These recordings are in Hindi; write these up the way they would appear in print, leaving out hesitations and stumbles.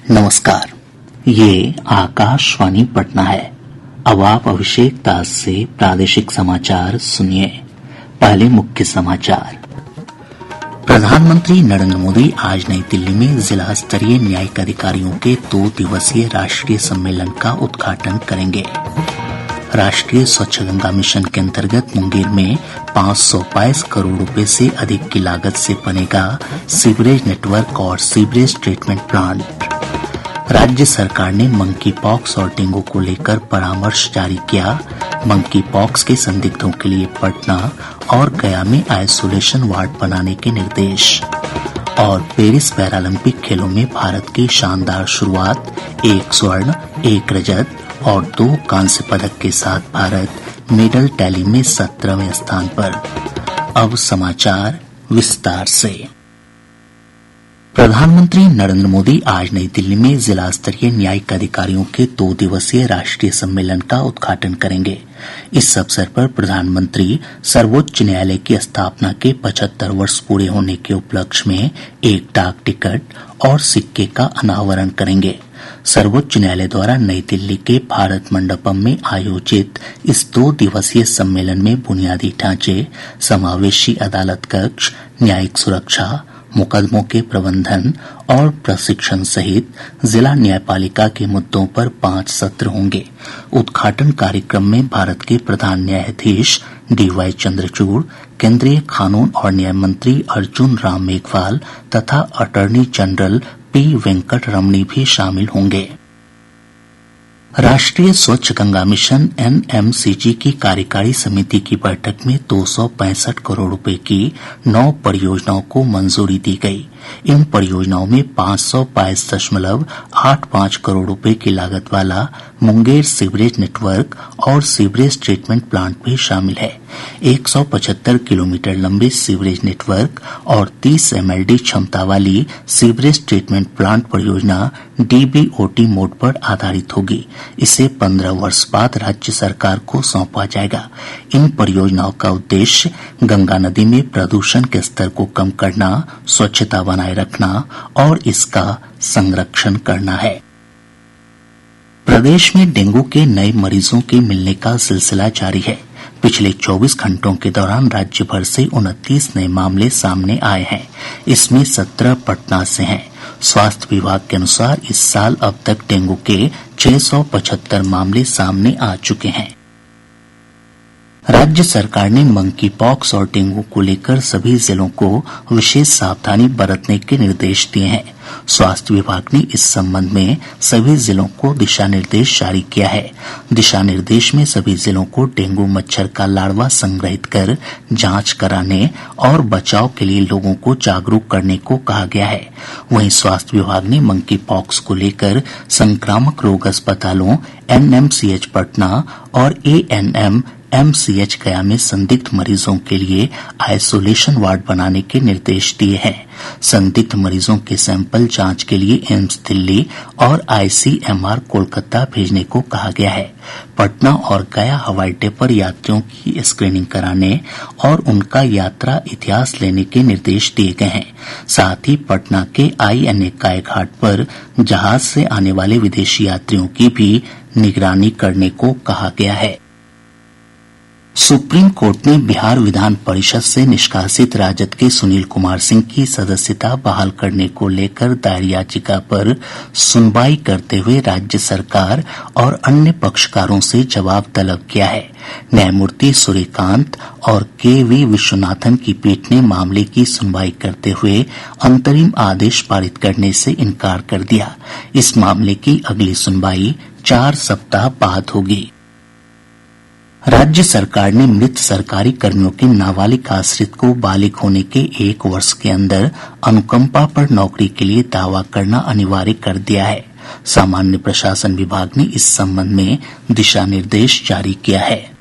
नमस्कार। ये आकाशवाणी पटना है। अब आप अभिषेक दास से प्रादेशिक समाचार सुनिए। पहले मुख्य समाचार। प्रधानमंत्री नरेंद्र मोदी आज नई दिल्ली में जिला स्तरीय न्यायिक अधिकारियों के 2 दिवसीय राष्ट्रीय सम्मेलन का उद्घाटन करेंगे। राष्ट्रीय स्वच्छ गंगा मिशन के अंतर्गत मुंगेर में 522 करोड़ रुपए से अधिक की लागत से बनेगा सीवरेज नेटवर्क और सीवरेज ट्रीटमेंट प्लांट। राज्य सरकार ने मंकी पॉक्स और डेंगू को लेकर परामर्श जारी किया। मंकी पॉक्स के संदिग्धों के लिए पटना और गया में आइसोलेशन वार्ड बनाने के निर्देश। और पेरिस पैरालंपिक खेलों में भारत की शानदार शुरुआत, 1 स्वर्ण 1 रजत और 2 कांस्य पदक के साथ भारत मेडल टैली में 17वें स्थान पर। अब समाचार विस्तार से। प्रधानमंत्री नरेंद्र मोदी आज नई दिल्ली में जिला स्तरीय न्यायिक अधिकारियों के 2 दिवसीय राष्ट्रीय सम्मेलन का उद्घाटन करेंगे। इस अवसर पर प्रधानमंत्री सर्वोच्च न्यायालय की स्थापना के 75 वर्ष पूरे होने के उपलक्ष्य में एक डाक टिकट और सिक्के का अनावरण करेंगे। सर्वोच्च न्यायालय द्वारा नई दिल्ली के भारत मंडपम में आयोजित इस 2 दिवसीय सम्मेलन में बुनियादी ढांचे, समावेशी अदालत कक्ष, न्यायिक सुरक्षा, मुकदमों के प्रबंधन और प्रशिक्षण सहित जिला न्यायपालिका के मुद्दों पर 5 सत्र होंगे। उद्घाटन कार्यक्रम में भारत के प्रधान न्यायाधीश DY चंद्रचूड़, केंद्रीय कानून और न्याय मंत्री अर्जुन राम मेघवाल तथा अटॉर्नी जनरल P वेंकट रमणी भी शामिल होंगे। राष्ट्रीय स्वच्छ गंगा मिशन NMCG की कार्यकारी समिति की बैठक में 265 करोड़ रुपए की 9 परियोजनाओं को मंजूरी दी गई। इन परियोजनाओं में 522.85 करोड़ रुपए की लागत वाला मुंगेर सीवरेज नेटवर्क और सीवरेज ट्रीटमेंट प्लांट भी शामिल है। 175 किलोमीटर लंबे सीवरेज नेटवर्क और 30 MLD क्षमता वाली सीवरेज ट्रीटमेंट प्लांट परियोजना DBOT मोड पर आधारित होगी। इसे 15 वर्ष बाद राज्य सरकार को सौंपा जाएगा। इन परियोजनाओं का उद्देश्य गंगा नदी में प्रदूषण के स्तर को कम करना, स्वच्छता बनाए रखना और इसका संरक्षण करना है। प्रदेश में डेंगू के नए मरीजों के मिलने का सिलसिला जारी है। पिछले 24 घंटों के दौरान राज्य भर से 29 नए मामले सामने आए हैं। इसमें 17 पटना से हैं। स्वास्थ्य विभाग के अनुसार इस साल अब तक डेंगू के 675 मामले सामने आ चुके हैं। राज्य सरकार ने मंकी पॉक्स और डेंगू को लेकर सभी जिलों को विशेष सावधानी बरतने के निर्देश दिए हैं। स्वास्थ्य विभाग ने इस संबंध में सभी जिलों को दिशा निर्देश जारी किया है। दिशा निर्देश में सभी जिलों को डेंगू मच्छर का लार्वा संग्रहित कर जांच कराने और बचाव के लिए लोगों को जागरूक करने को कहा गया है। वहीं स्वास्थ्य विभाग ने मंकी पॉक्स को लेकर संक्रामक रोग अस्पतालों NMCH पटना और ANM-MCH गया में संदिग्ध मरीजों के लिए आइसोलेशन वार्ड बनाने के निर्देश दिए हैं। संदिग्ध मरीजों के सैंपल जांच के लिए एम्स दिल्ली और ICMR कोलकाता भेजने को कहा गया है। पटना और गया हवाई अड्डे पर यात्रियों की स्क्रीनिंग कराने और उनका यात्रा इतिहास लेने के निर्देश दिए गए हैं। साथ ही पटना के INA काय घाट पर जहाज से आने वाले विदेशी यात्रियों की भी निगरानी करने को कहा गया है। सुप्रीम कोर्ट ने बिहार विधान परिषद से निष्कासित राजद के सुनील कुमार सिंह की सदस्यता बहाल करने को लेकर दायर याचिका पर सुनवाई करते हुए राज्य सरकार और अन्य पक्षकारों से जवाब तलब किया है। न्यायमूर्ति सूर्यकांत और KV विश्वनाथन की पीठ ने मामले की सुनवाई करते हुए अंतरिम आदेश पारित करने से इनकार कर दिया। इस मामले की अगली सुनवाई 4 सप्ताह बाद होगी। राज्य सरकार ने मृत सरकारी कर्मियों के नाबालिग आश्रित को बालिग होने के 1 वर्ष के अंदर अनुकंपा पर नौकरी के लिए दावा करना अनिवार्य कर दिया है। सामान्य प्रशासन विभाग ने इस संबंध में दिशा निर्देश जारी किया है।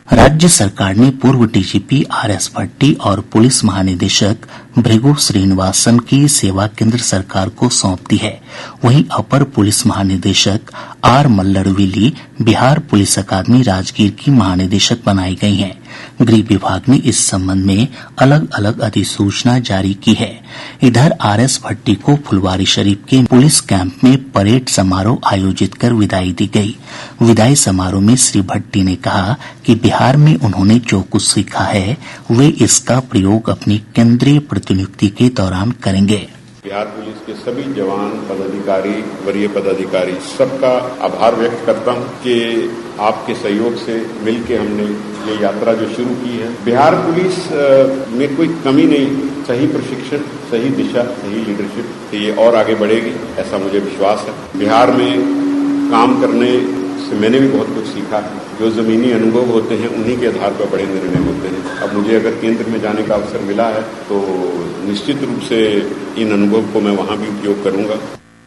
राज्य सरकार ने पूर्व DGP RS भट्टी और पुलिस महानिदेशक भृगु श्रीनिवासन की सेवा केंद्र सरकार को सौंप दी है। वहीं अपर पुलिस महानिदेशक R मल्लरविली बिहार पुलिस अकादमी राजगीर की महानिदेशक बनाई गई हैं। गृह विभाग ने इस संबंध में अलग अलग अधिसूचना जारी की है। इधर आरएस भट्टी को फुलवारीशरीफ के पुलिस कैंप में परेड समारोह आयोजित कर विदाई दी गई। विदाई समारोह में श्री भट्टी ने कहा कि बिहार में उन्होंने जो कुछ सीखा है वे इसका प्रयोग अपनी केंद्रीय प्रतिनियुक्ति के दौरान करेंगे। बिहार पुलिस के सभी जवान, पदाधिकारी, वरीय पदाधिकारी सबका आभार व्यक्त करता हूं कि आपके सहयोग से मिलकर हमने ये यात्रा जो शुरू की है। बिहार पुलिस में कोई कमी नहीं, सही प्रशिक्षण, सही दिशा, सही लीडरशिप से ये और आगे बढ़ेगी, ऐसा मुझे विश्वास है। बिहार में काम करने से मैंने भी बहुत कुछ सीखा है। जो जमीनी अनुभव होते हैं उन्हीं के आधार पर बड़े निर्णय होते हैं। अब मुझे अगर केंद्र में जाने का अवसर मिला है तो निश्चित रूप से इन अनुभव को मैं वहां भी उपयोग करूंगा।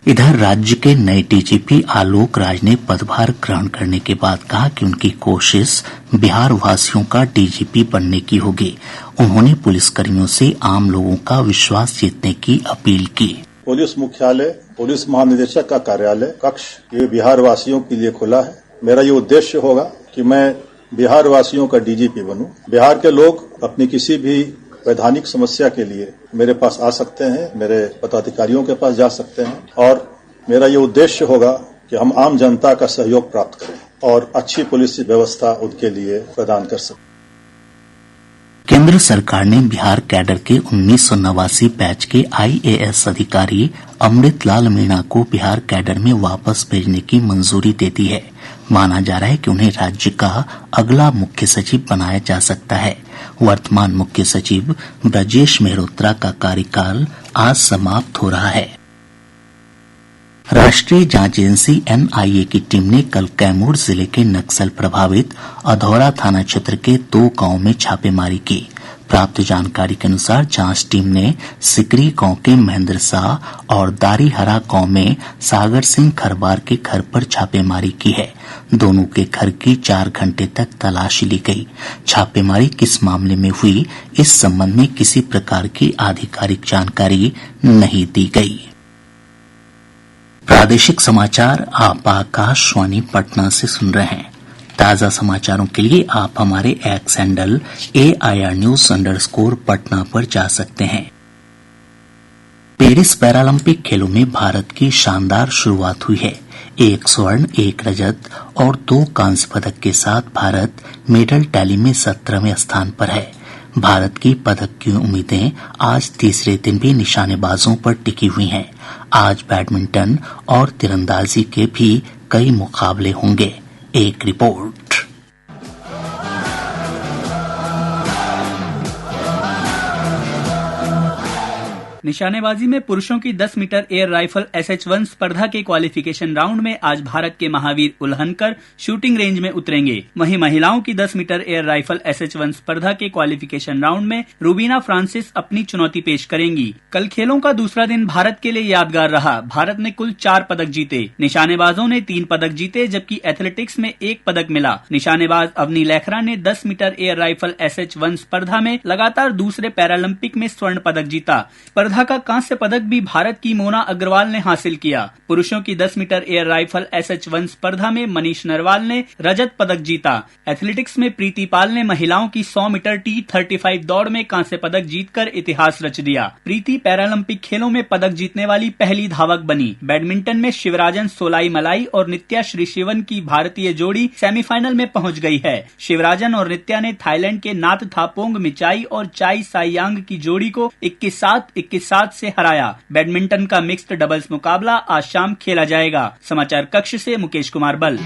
इधर राज्य के नए डीजीपी आलोक राज ने पदभार ग्रहण करने के बाद कहा कि उनकी कोशिश बिहार वासियों का डीजीपी बनने की होगी। उन्होंने पुलिसकर्मियों से आम लोगों का विश्वास जीतने की अपील की। पुलिस मुख्यालय, पुलिस महानिदेशक का कार्यालय कक्ष ये बिहार वासियों के लिए खुला है। मेरा ये उद्देश्य होगा कि मैं बिहार वासियों का डीजीपी बनूं। बिहार के लोग अपनी किसी भी वैधानिक समस्या के लिए मेरे पास आ सकते हैं, मेरे पदाधिकारियों के पास जा सकते हैं और मेरा ये उद्देश्य होगा कि हम आम जनता का सहयोग प्राप्त करें और अच्छी पुलिस व्यवस्था उनके लिए प्रदान कर सकें। केंद्र सरकार ने बिहार कैडर के 1989 बैच के आईएएस अधिकारी अमृत लाल मीणा को बिहार कैडर में वापस भेजने की मंजूरी दे दी है। माना जा रहा है कि उन्हें राज्य का अगला मुख्य सचिव बनाया जा सकता है। वर्तमान मुख्य सचिव ब्रजेश मेहरोत्रा का कार्यकाल आज समाप्त हो रहा है। राष्ट्रीय जांच एजेंसी एनआईए की टीम ने कल कैमूर जिले के नक्सल प्रभावित अधौरा थाना क्षेत्र के 2 गांवों में छापेमारी की। प्राप्त जानकारी के अनुसार जांच टीम ने सिकरी गांव के महेंद्र शाह और दारीहरा गांव में सागर सिंह खरवार के घर पर छापेमारी की है। दोनों के घर की 4 घंटे तक तलाशी ली गई। छापेमारी किस मामले में हुई, इस संबंध में किसी प्रकार की आधिकारिक जानकारी नहीं दी गई। प्रादेशिक समाचार आप आकाशवाणी पटना से सुन रहे हैं। ताज़ा समाचारों के लिए आप हमारे एक्स हैंडल AIRnews_पटना पर जा सकते हैं। पेरिस पैरालंपिक खेलों में भारत की शानदार शुरुआत हुई है। 1 स्वर्ण, 1 रजत और 2 कांस्य पदक के साथ भारत मेडल टैली में 17वें स्थान पर है। भारत की पदक की उम्मीदें आज तीसरे दिन भी निशानेबाजों पर टिकी हुई हैं। आज बैडमिंटन और तीरंदाजी के भी कई मुकाबले होंगे। एक रिपोर्ट। निशानेबाजी में पुरुषों की 10 मीटर एयर राइफल SH1 स्पर्धा के क्वालिफिकेशन राउंड में आज भारत के महावीर उल्हनकर शूटिंग रेंज में उतरेंगे। वहीं महिलाओं की 10 मीटर एयर राइफल SH1 स्पर्धा के क्वालिफिकेशन राउंड में रूबीना फ्रांसिस अपनी चुनौती पेश करेंगी। कल खेलों का दूसरा दिन भारत के लिए यादगार रहा। भारत ने कुल 4 पदक जीते। निशानेबाजों ने 3 पदक जीते जबकि एथलेटिक्स में 1 पदक मिला। निशानेबाज अवनी लेखरा ने 10 मीटर एयर राइफल SH1 स्पर्धा में लगातार दूसरे पैरालंपिक में स्वर्ण पदक जीता। स्पर्धा का कांस्य पदक भी भारत की मोना अग्रवाल ने हासिल किया। पुरुषों की 10 मीटर एयर राइफल SH1 स्पर्धा में मनीष नरवाल ने रजत पदक जीता। एथलेटिक्स में प्रीति पाल ने महिलाओं की 100 मीटर T35 दौड़ में कांस्य पदक जीतकर इतिहास रच दिया। प्रीति पैरालंपिक खेलों में पदक जीतने वाली पहली धावक बनी। बैडमिंटन में शिवराजन सोलाई मलाई और नित्या श्रीशिवन की भारतीय जोड़ी सेमीफाइनल में पहुंच गई है। शिवराजन और नित्या ने थाईलैंड के नाथ थापोंग मिचाई और चाई साइयांग की जोड़ी को 21-7 से हराया। बैडमिंटन का मिक्स्ड डबल्स मुकाबला आज शाम खेला जाएगा। समाचार कक्ष से मुकेश कुमार बल।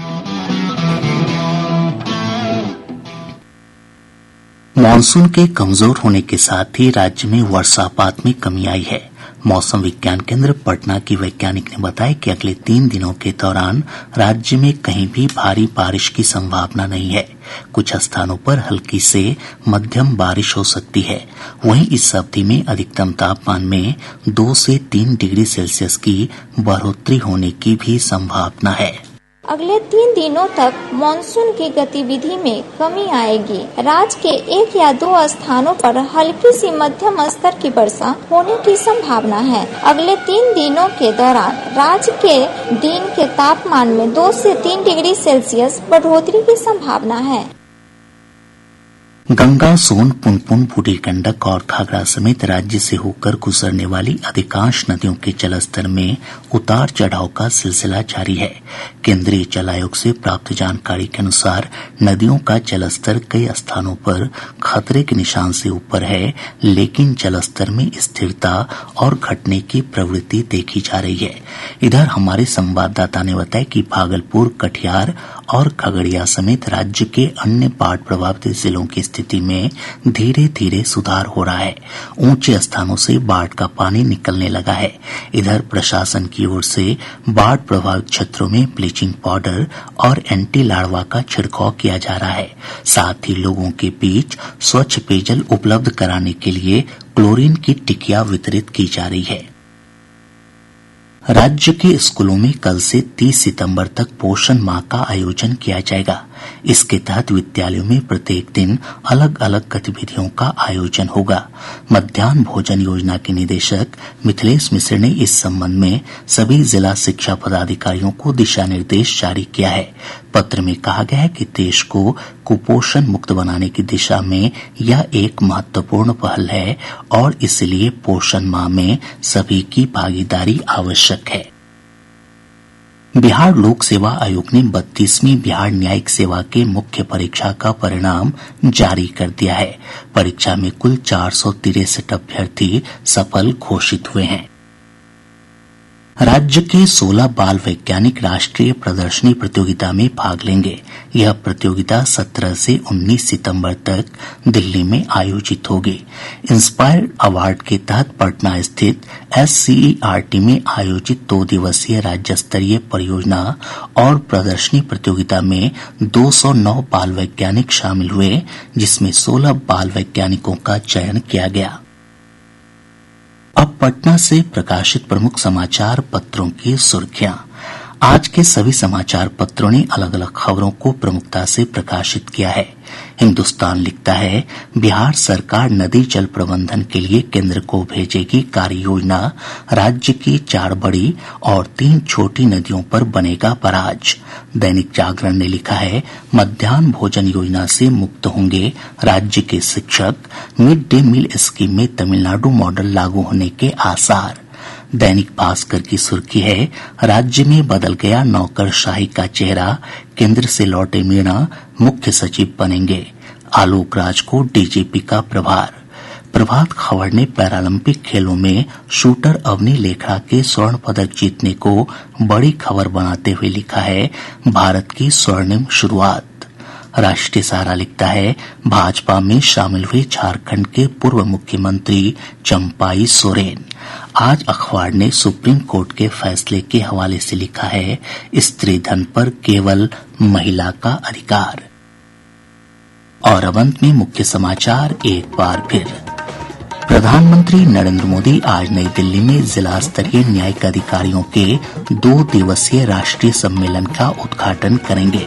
मानसून के कमजोर होने के साथ ही राज्य में वर्षापात में कमी आई है। मौसम विज्ञान केंद्र पटना की वैज्ञानिक ने बताया कि अगले 3 दिनों के दौरान राज्य में कहीं भी भारी बारिश की संभावना नहीं है। कुछ स्थानों पर हल्की से मध्यम बारिश हो सकती है। वहीं इस अवधि में अधिकतम तापमान में 2 से 3 डिग्री सेल्सियस की बढ़ोतरी होने की भी संभावना है। अगले 3 दिनों तक मानसून की गतिविधि में कमी आएगी। राज्य के 1 या 2 स्थानों पर हल्की सी मध्यम स्तर की वर्षा होने की संभावना है। अगले 3 दिनों के दौरान राज्य के दिन के तापमान में 2 से 3 डिग्री सेल्सियस बढ़ोतरी की संभावना है। गंगा, सोन, पुनपुन, बूढ़ी गंडक और घाघरा समेत राज्य से होकर गुजरने वाली अधिकांश नदियों के जलस्तर में उतार चढ़ाव का सिलसिला जारी है। केंद्रीय जल आयोग से प्राप्त जानकारी के अनुसार नदियों का जलस्तर कई स्थानों पर खतरे के निशान से ऊपर है, लेकिन जलस्तर में स्थिरता और घटने की प्रवृत्ति देखी जा रही है। इधर हमारे संवाददाता ने बताया कि भागलपुर, कटिहार और खगड़िया समेत राज्य के अन्य बाढ़ प्रभावित जिलों की स्थिति में धीरे धीरे सुधार हो रहा है। ऊंचे स्थानों से बाढ़ का पानी निकलने लगा है। इधर प्रशासन की ओर से बाढ़ प्रभावित क्षेत्रों में ब्लीचिंग पाउडर और एंटी लार्वा का छिड़काव किया जा रहा है। साथ ही लोगों के बीच स्वच्छ पेयजल उपलब्ध कराने के लिए क्लोरीन की टिकिया वितरित की जा रही है। राज्य के स्कूलों में कल से 30 सितंबर तक पोषण माह का आयोजन किया जाएगा। इसके तहत विद्यालयों में प्रत्येक दिन अलग अलग गतिविधियों का आयोजन होगा। मध्याह्न भोजन योजना के निदेशक मिथिलेश मिश्र ने इस संबंध में सभी जिला शिक्षा पदाधिकारियों को दिशा निर्देश जारी किया है। पत्र में कहा गया है कि देश को कुपोषण मुक्त बनाने की दिशा में यह एक महत्वपूर्ण पहल है और इसलिए पोषण माह में सभी की भागीदारी आवश्यक है। बिहार लोक सेवा आयोग ने 32वीं बिहार न्यायिक सेवा के मुख्य परीक्षा का परिणाम जारी कर दिया है। परीक्षा में कुल 463 अभ्यर्थी सफल घोषित हुए हैं। राज्य के 16 बाल वैज्ञानिक राष्ट्रीय प्रदर्शनी प्रतियोगिता में भाग लेंगे। यह प्रतियोगिता 17 से 19 सितंबर तक दिल्ली में आयोजित होगी। इंस्पायर अवार्ड के तहत पटना स्थित SCERT में आयोजित 2 दिवसीय राज्य स्तरीय परियोजना और प्रदर्शनी प्रतियोगिता में 209 बाल वैज्ञानिक शामिल हुए, जिसमें 16 बाल वैज्ञानिकों का चयन किया गया। अब पटना से प्रकाशित प्रमुख समाचार पत्रों की सुर्खियां। आज के सभी समाचार पत्रों ने अलग अलग खबरों को प्रमुखता से प्रकाशित किया है। हिन्दुस्तान लिखता है, बिहार सरकार नदी जल प्रबंधन के लिए केंद्र को भेजेगी कार्य योजना। राज्य की 4 बड़ी और 3 छोटी नदियों पर बनेगा बराज। दैनिक जागरण ने लिखा है, मध्याह्न भोजन योजना से मुक्त होंगे राज्य के शिक्षक। मिड डे मील स्कीम में तमिलनाडु मॉडल लागू होने के आसार। दैनिक भास्कर की सुर्खी है, राज्य में बदल गया नौकरशाही का चेहरा। केंद्र से लौटे मीणा मुख्य सचिव बनेंगे। आलोक राज को डीजीपी का प्रभार। प्रभात खबर ने पैरालंपिक खेलों में शूटर अवनी लेखा के स्वर्ण पदक जीतने को बड़ी खबर बनाते हुए लिखा है, भारत की स्वर्णिम शुरुआत। राष्ट्रीय सहारा लिखता है, भाजपा में शामिल हुए झारखंड के पूर्व मुख्यमंत्री चंपाई सोरेन। आज अखबार ने सुप्रीम कोर्ट के फैसले के हवाले से लिखा है, स्त्री धन पर केवल महिला का अधिकार। और अब अंत में मुख्य समाचार एक बार फिर। प्रधानमंत्री नरेंद्र मोदी आज नई दिल्ली में जिला स्तरीय न्यायिक अधिकारियों के 2 दिवसीय राष्ट्रीय सम्मेलन का उद्घाटन करेंगे।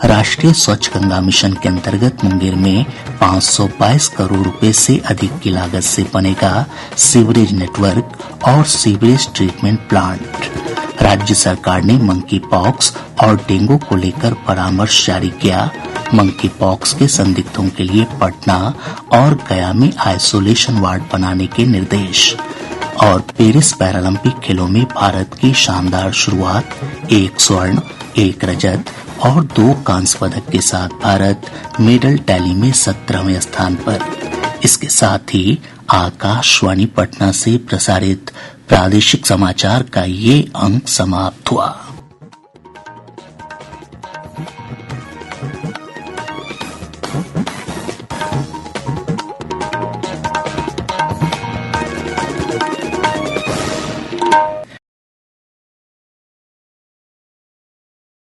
राष्ट्रीय स्वच्छ गंगा मिशन के अंतर्गत मुंगेर में 522 करोड़ रुपए से अधिक की लागत से बनेगा सीवरेज नेटवर्क और सीवरेज ट्रीटमेंट प्लांट। राज्य सरकार ने मंकी पॉक्स और डेंगू को लेकर परामर्श जारी किया। मंकी पॉक्स के संदिग्धों के लिए पटना और गया में आइसोलेशन वार्ड बनाने के निर्देश। और पेरिस पैरालंपिक खेलों में भारत की शानदार शुरुआत, 1 स्वर्ण, 1 रजत और 2 कांस्य पदक के साथ भारत मेडल टैली में 17वें स्थान पर। इसके साथ ही आकाशवाणी पटना से प्रसारित प्रादेशिक समाचार का ये अंक समाप्त हुआ।